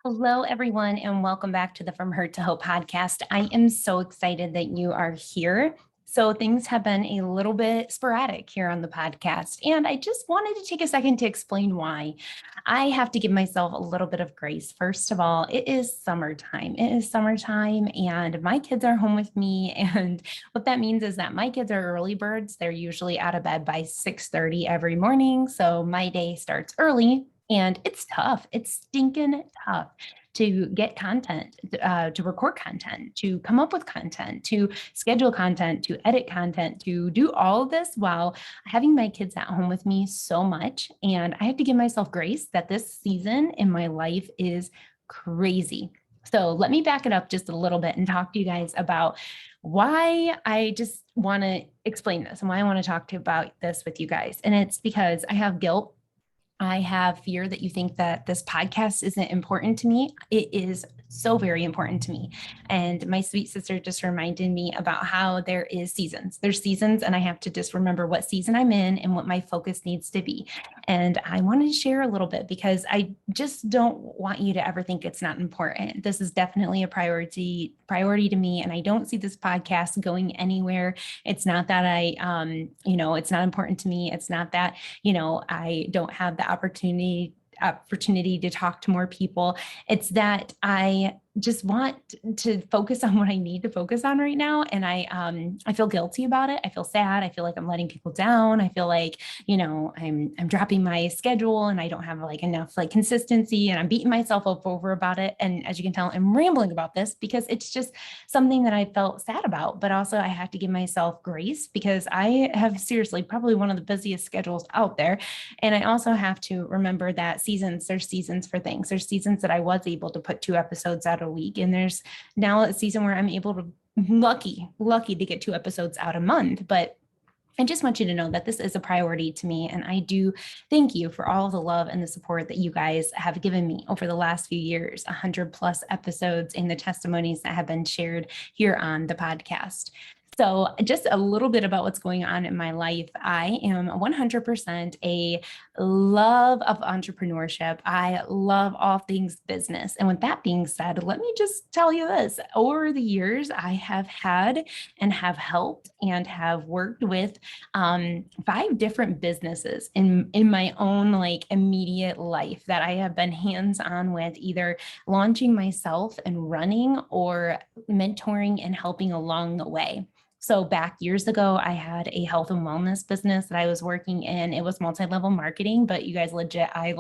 Hello, everyone, and welcome back to the From Hurt to Hope podcast. I am so excited that you are here. So, things have been a little bit sporadic here on the podcast, and I just wanted to take a second to explain why. I have to give myself a little bit of grace. First of all, it is summertime. It is summertime, and my kids are home with me. And what that means is that my kids are early birds. They're usually out of bed by 6:30 every morning. So, my day starts early. And it's tough. It's stinking tough to get content, to record content, to come up with content, to schedule content, to edit content, to do all of this while having my kids at home with me so much. And I have to give myself grace that this season in my life is crazy. So let me back it up just a little bit and talk to you guys about why I just want to explain this and why I want to talk to you about this with you guys. And it's because I have guilt. I have fear that you think that this podcast isn't important to me. It is so very important to me. And my sweet sister just reminded me about how there is seasons. There's seasons, and I have to just remember what season I'm in and what my focus needs to be. And I wanted to share a little bit because I just don't want you to ever think it's not important. This is definitely a priority to me. And I don't see this podcast going anywhere. It's not that it's not important to me. It's not that, I don't have the opportunity to talk to more people. It's that I just want to focus on what I need to focus on right now. And I feel guilty about it. I feel sad. I feel like I'm letting people down. I feel like, I'm dropping my schedule and I don't have enough consistency, and I'm beating myself up over about it. And as you can tell, I'm rambling about this because it's just something that I felt sad about, but also I have to give myself grace because I have seriously probably one of the busiest schedules out there. And I also have to remember that there's seasons for things. There's seasons that I was able to put 2 episodes out a week. And there's now a season where I'm able to, lucky to get 2 episodes out a month. But I just want you to know that this is a priority to me. And I do thank you for all the love and the support that you guys have given me over the last few years, 100+ episodes, and the testimonies that have been shared here on the podcast. So just a little bit about what's going on in my life. I am 100% a love of entrepreneurship. I love all things business. And with that being said, let me just tell you this. Over the years, I have had and have helped and have worked with 5 different businesses in my own immediate life that I have been hands-on with, either launching myself and running or mentoring and helping along the way. So back years ago, I had a health and wellness business that I was working in. It was multi-level marketing, but you guys legit, I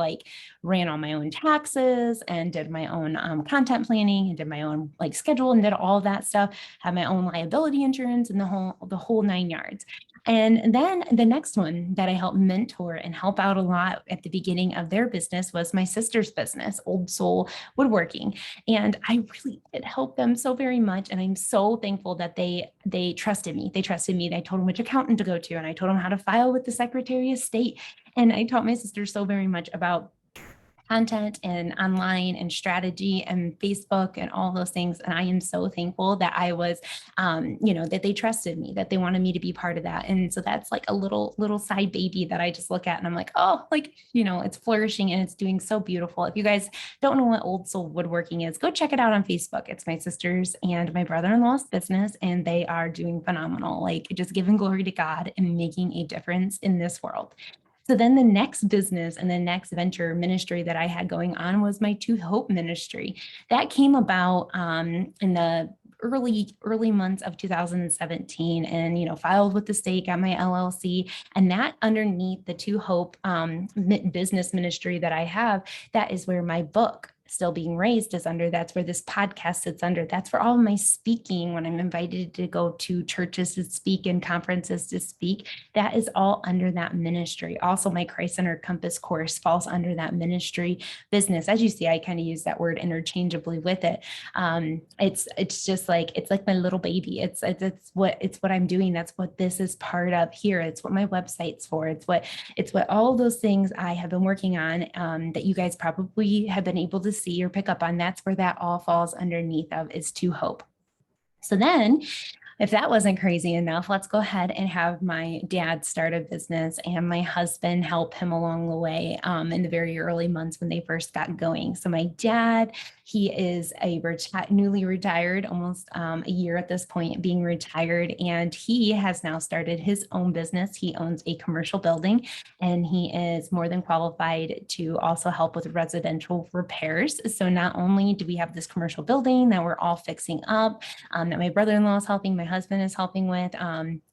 ran all my own taxes and did my own content planning and did my own schedule and did all that stuff, had my own liability insurance and the whole 9 yards. And then the next one that I helped mentor and help out a lot at the beginning of their business was my sister's business, Old Soul Woodworking. And I really did help them so very much. And I'm so thankful that they trusted me. They trusted me. I told them which accountant to go to, and I told them how to file with the Secretary of State. And I taught my sister so very much about content and online and strategy and Facebook and all those things. And I am so thankful that I was, that they trusted me, that they wanted me to be part of that. And so that's a little side baby that I just look at and I'm like, oh, it's flourishing and it's doing so beautiful. If you guys don't know what Old Soul Woodworking is, go check it out on Facebook. It's my sister's and my brother-in-law's business, and they are doing phenomenal, just giving glory to God and making a difference in this world. So then the next business and the next venture ministry that I had going on was my To Hope ministry. That came about in the early months of 2017, and filed with the state, got my LLC, and that underneath the To Hope business ministry that I have, that is where my book Still Being Raised is under. That's where this podcast sits under. That's for all of my speaking when I'm invited to go to churches to speak and conferences to speak. That is all under that ministry. Also, my Christ Centered Compass course falls under that ministry business. As you see, I kind of use that word interchangeably with it. It's just it's like my little baby. It's what I'm doing. That's what this is part of here. It's what my website's for. It's what all those things I have been working on that you guys probably have been able to see or pick up on. That's where that all falls underneath of is To Hope. So then If that wasn't crazy enough, let's go ahead and have my dad start a business and my husband help him along the way in the very early months when they first got going. So my dad, he is a newly retired, almost a year at this point being retired, and he has now started his own business. He owns a commercial building, and he is more than qualified to also help with residential repairs. So not only do we have this commercial building that we're all fixing up, that my brother-in-law is helping, my husband is helping with.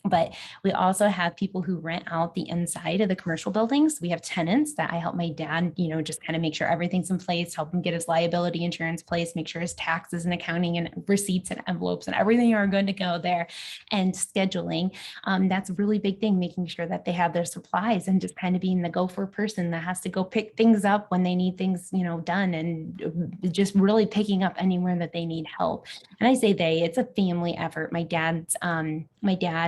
But we also have people who rent out the inside of the commercial buildings. We have tenants that I help my dad, just kind of make sure everything's in place, help him get his liability insurance place, make sure his taxes and accounting and receipts and envelopes and everything are good to go there. And scheduling, that's a really big thing, making sure that they have their supplies and just kind of being the go-for person that has to go pick things up when they need things, done, and just really picking up anywhere that they need help. And I say it's a family effort. My dad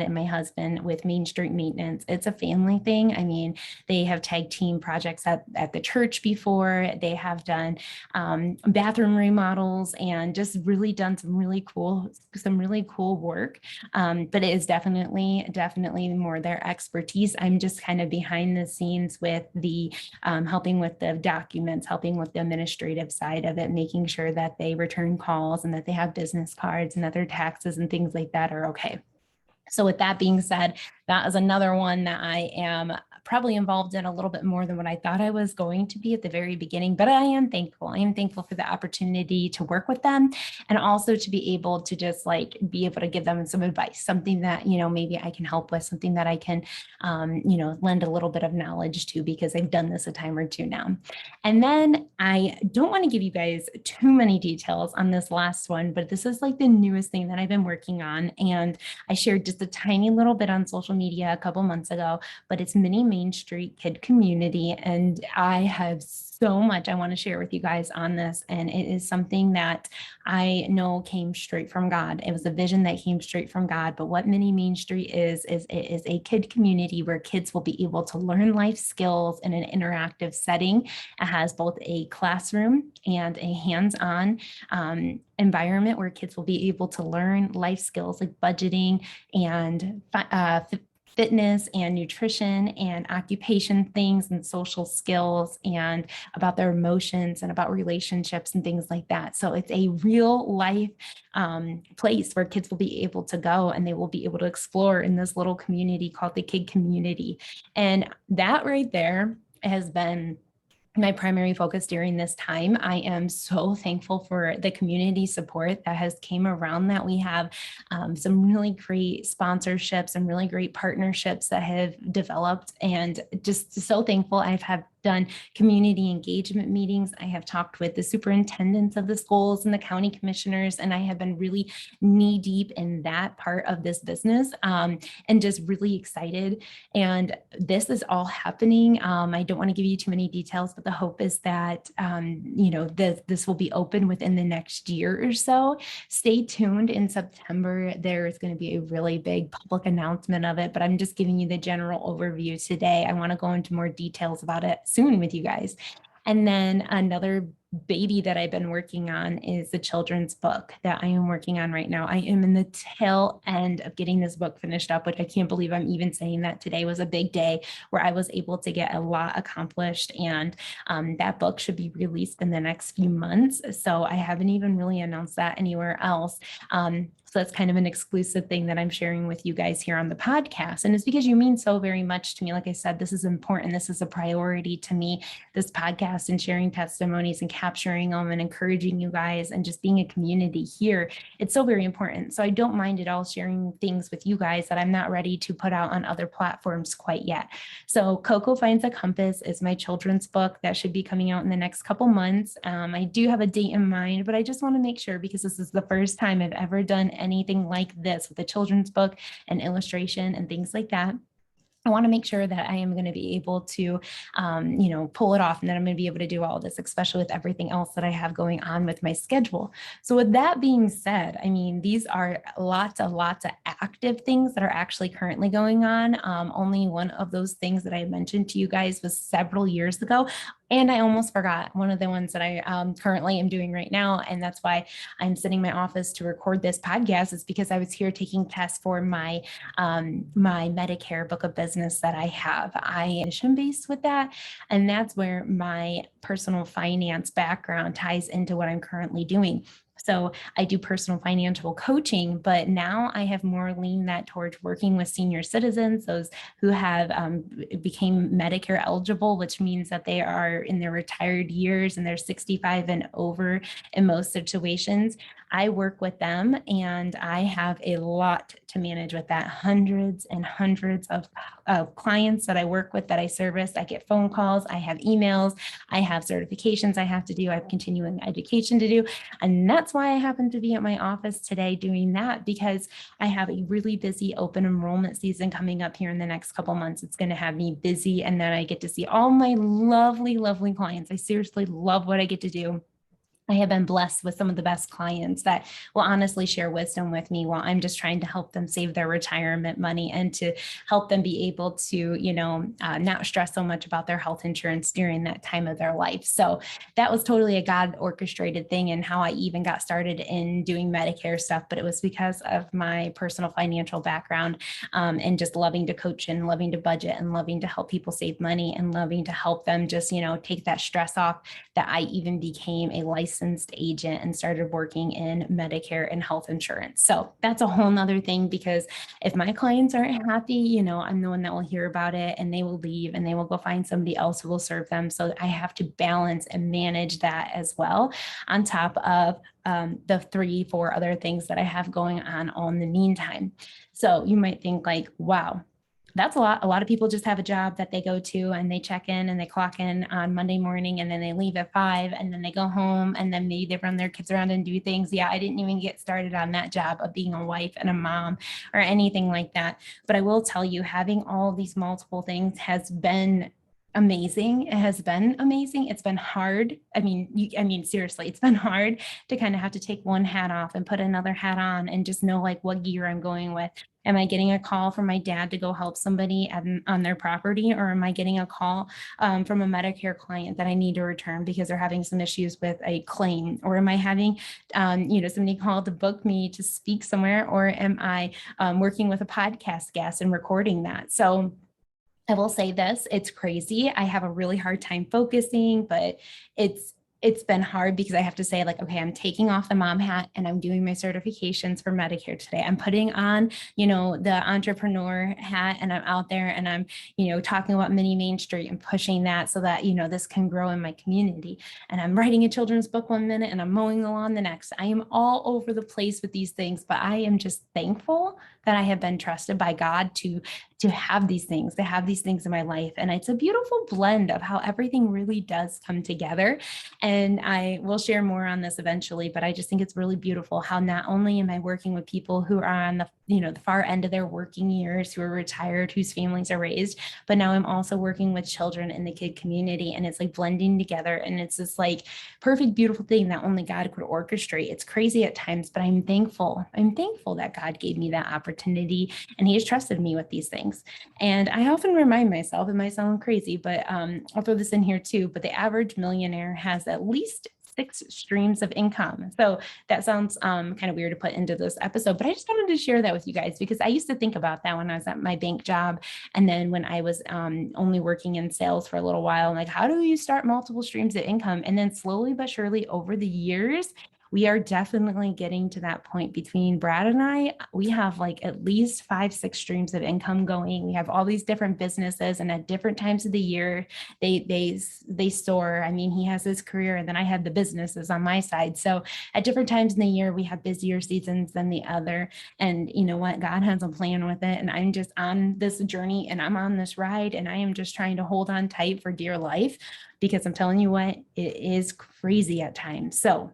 and my husband with Main Street Maintenance, it's a family thing. I mean, they have tag team projects at the church before. They have done bathroom remodels and just really done some really cool work. But it is definitely more their expertise. I'm just kind of behind the scenes with the helping with the documents, helping with the administrative side of it, making sure that they return calls and that they have business cards and that their taxes and things like that are okay. So with that being said, that is another one that I am probably involved in a little bit more than what I thought I was going to be at the very beginning, but I am thankful. I am thankful for the opportunity to work with them and also to be able to just be able to give them some advice, something that, maybe I can help with, something that I can, lend a little bit of knowledge to, because I've done this a time or two now. And then I don't want to give you guys too many details on this last one, but this is the newest thing that I've been working on. And I shared just a tiny little bit on social media a couple months ago, but it's Mini Main Street Kid Community. And I have so much I want to share with you guys on this. And it is something that I know came straight from God. It was a vision that came straight from God. But what Mini Main Street is it is a kid community where kids will be able to learn life skills in an interactive setting. It has both a classroom and a hands-on environment where kids will be able to learn life skills like budgeting and fitness and nutrition and occupation things and social skills and about their emotions and about relationships and things like that. So it's a real life place where kids will be able to go and they will be able to explore in this little community called the Kid Community. And that right there has been my primary focus during this time. I am so thankful for the community support that has came around that. We have some really great sponsorships and really great partnerships that have developed, and just so thankful. I've done community engagement meetings. I have talked with the superintendents of the schools and the county commissioners, and I have been really knee deep in that part of this business and just really excited. And this is all happening. I don't want to give you too many details, but the hope is that, this will be open within the next year or so. Stay tuned. In September, there is going to be a really big public announcement of it, but I'm just giving you the general overview today. I want to go into more details about it soon with you guys. And then another baby that I've been working on is the children's book that I am working on right now. I am in the tail end of getting this book finished up, which I can't believe I'm even saying that. Today was a big day where I was able to get a lot accomplished, and that book should be released in the next few months. So I haven't even really announced that anywhere else. So that's kind of an exclusive thing that I'm sharing with you guys here on the podcast. And it's because you mean so very much to me. Like I said, this is important. This is a priority to me, this podcast and sharing testimonies and capturing them and encouraging you guys and just being a community here. It's so very important. So I don't mind at all sharing things with you guys that I'm not ready to put out on other platforms quite yet. So Coco Finds a Compass is my children's book that should be coming out in the next couple months. I do have a date in mind, but I just want to make sure, because this is the first time I've ever done anything like this with a children's book and illustration and things like that. I want to make sure that I am going to be able to, pull it off, and that I'm going to be able to do all this, especially with everything else that I have going on with my schedule. So with that being said, I mean, these are lots of active things that are actually currently going on. Only one of those things that I mentioned to you guys was several years ago. And I almost forgot one of the ones that I currently am doing right now. And that's why I'm sitting in my office to record this podcast, is because I was here taking tests for my Medicare book of business that I have. I am mission based with that. And that's where my personal finance background ties into what I'm currently doing. So I do personal financial coaching, but now I have more leaned that towards working with senior citizens, those who have became Medicare eligible, which means that they are in their retired years and they're 65 and over in most situations. I work with them and I have a lot to manage with that. Hundreds and hundreds of clients that I work with, that I service. I get phone calls, I have emails, I have certifications I have to do, I have continuing education to do. And that's why I happen to be at my office today doing that, because I have a really busy open enrollment season coming up here in the next couple months. It's going to have me busy. And then I get to see all my lovely, lovely clients. I seriously love what I get to do. I have been blessed with some of the best clients that will honestly share wisdom with me while I'm just trying to help them save their retirement money and to help them be able to, not stress so much about their health insurance during that time of their life. So that was totally a God orchestrated thing, and how I even got started in doing Medicare stuff. But it was because of my personal financial background, and just loving to coach and loving to budget and loving to help people save money and loving to help them just, take that stress off, that I even became a licensed agent and started working in Medicare and health insurance. So that's a whole nother thing, because if my clients aren't happy, I'm the one that will hear about it and they will leave and they will go find somebody else who will serve them. So I have to balance and manage that as well, on top of the 3-4 other things that I have going on in the meantime. So you might think like, wow, that's a lot. A lot of people just have a job that they go to and they check in and they clock in on Monday morning and then they leave at 5 and then they go home and then maybe they run their kids around and do things. Yeah, I didn't even get started on that job of being a wife and a mom or anything like that. But I will tell you, having all these multiple things has been amazing. It has been amazing. It's been hard. I mean, seriously, it's been hard to kind of have to take one hat off and put another hat on and just know like what gear I'm going with. Am I getting a call from my dad to go help somebody on their property? Or am I getting a call from a Medicare client that I need to return because they're having some issues with a claim? Or am I having, somebody call to book me to speak somewhere? Or am I working with a podcast guest and recording that? So I will say this, it's crazy. I have a really hard time focusing, but it's been hard because I have to say like, okay, I'm taking off the mom hat and I'm doing my certifications for Medicare today. I'm putting on, the entrepreneur hat and I'm out there and I'm, talking about Mini Main Street and pushing that so that, this can grow in my community. And I'm writing a children's book one minute and I'm mowing the lawn the next. I am all over the place with these things, but I am just thankful that I have been trusted by God to have these things, in my life. And it's a beautiful blend of how everything really does come together. And I will share more on this eventually, but I just think it's really beautiful how not only am I working with people who are on the far end of their working years, who are retired, whose families are raised, but now I'm also working with children in the kid community, and it's like blending together. And it's this like perfect, beautiful thing that only God could orchestrate. It's crazy at times, but I'm thankful. I'm thankful that God gave me that opportunity and he has trusted me with these things. And I often remind myself, it might sound crazy, but I'll throw this in here too, but the average millionaire has at least 6 streams of income. So that sounds kind of weird to put into this episode, but I just wanted to share that with you guys because I used to think about that when I was at my bank job. And then when I was only working in sales for a little while, like, how do you start multiple streams of income? And then slowly but surely over the years, we are definitely getting to that point between Brad and I. We have like at least 5-6 streams of income going. We have all these different businesses, and at different times of the year, they soar. I mean, he has his career, and then I have the businesses on my side. So at different times in the year, we have busier seasons than the other. And you know what? God has a plan with it. And I'm just on this journey, and I'm on this ride, and I am just trying to hold on tight for dear life, because I'm telling you what, it is crazy at times. So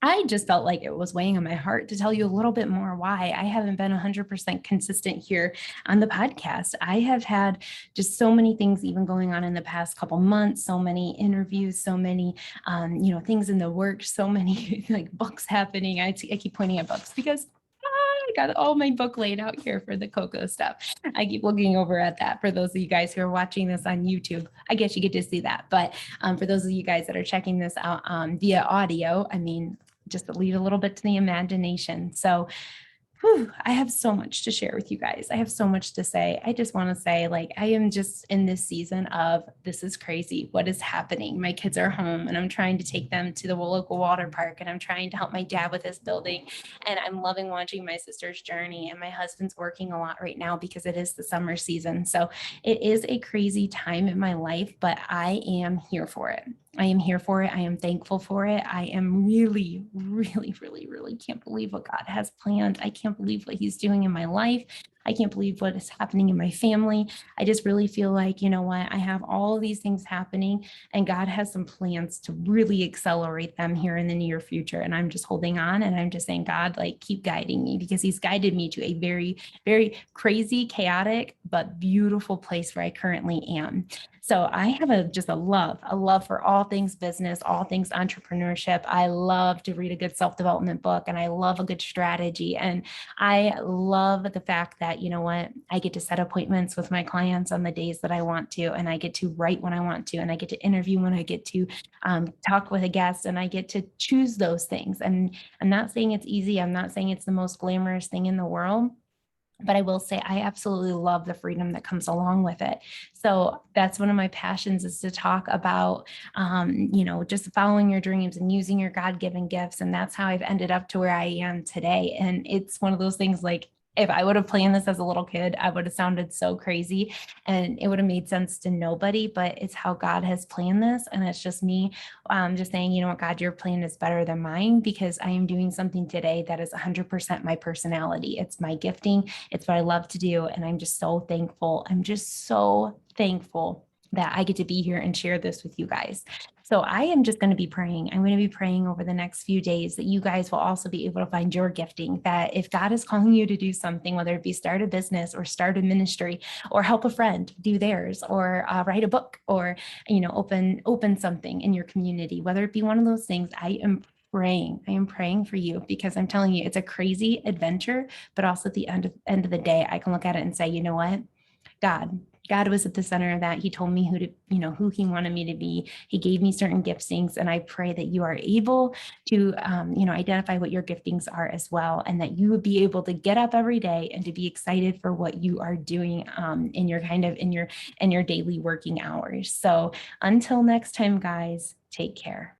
I just felt like it was weighing on my heart to tell you a little bit more why I haven't been 100% consistent here on the podcast. I have had just so many things even going on in the past couple months, so many interviews, so many, things in the works, so many like books happening. I keep pointing at books because I got all my book laid out here for the cocoa stuff. I keep looking over at that. For those of you guys who are watching this on YouTube, I guess you get to see that. But for those of you guys that are checking this out via audio, I mean, just leave a little bit to the imagination. So I have so much to share with you guys. I have so much to say. I just want to say, like, I am just in this season of this is crazy. What is happening? My kids are home and I'm trying to take them to the local water park and I'm trying to help my dad with his building. And I'm loving watching my sister's journey. And my husband's working a lot right now because it is the summer season. So it is a crazy time in my life, but I am here for it. I am here for it. I am thankful for it. I am really, really, really, really can't believe what God has planned. I can't believe what he's doing in my life. I can't believe what is happening in my family. I just really feel like, you know what, I have all these things happening and God has some plans to really accelerate them here in the near future. And I'm just holding on and I'm just saying, God, like, keep guiding me, because he's guided me to a very, very crazy, chaotic, but beautiful place where I currently am. So I have just a love for all things business, all things entrepreneurship. I love to read a good self-development book and I love a good strategy. And I love the fact that, you know what, I get to set appointments with my clients on the days that I want to, and I get to write when I want to, and I get to interview when I get to talk with a guest, and I get to choose those things. And I'm not saying it's easy. I'm not saying it's the most glamorous thing in the world. But I will say I absolutely love the freedom that comes along with it. So that's one of my passions, is to talk about, just following your dreams and using your God-given gifts. And that's how I've ended up to where I am today. And it's one of those things, like, if I would have planned this as a little kid, I would have sounded so crazy and it would have made sense to nobody, but it's how God has planned this. And it's just me just saying, you know what, God, your plan is better than mine, because I am doing something today that is 100% my personality. It's my gifting. It's what I love to do. And I'm just so thankful. I'm just so thankful that I get to be here and share this with you guys. So I am just going to be praying. I'm going to be praying over the next few days that you guys will also be able to find your gifting, that if God is calling you to do something, whether it be start a business or start a ministry or help a friend do theirs, or write a book, or, open something in your community, whether it be one of those things, I am praying for you, because I'm telling you, it's a crazy adventure, but also at the end of the day, I can look at it and say, you know what? God was at the center of that. He told me who he wanted me to be. He gave me certain giftings, and I pray that you are able to, identify what your giftings are as well, and that you would be able to get up every day and to be excited for what you are doing in your daily working hours. So until next time, guys, take care.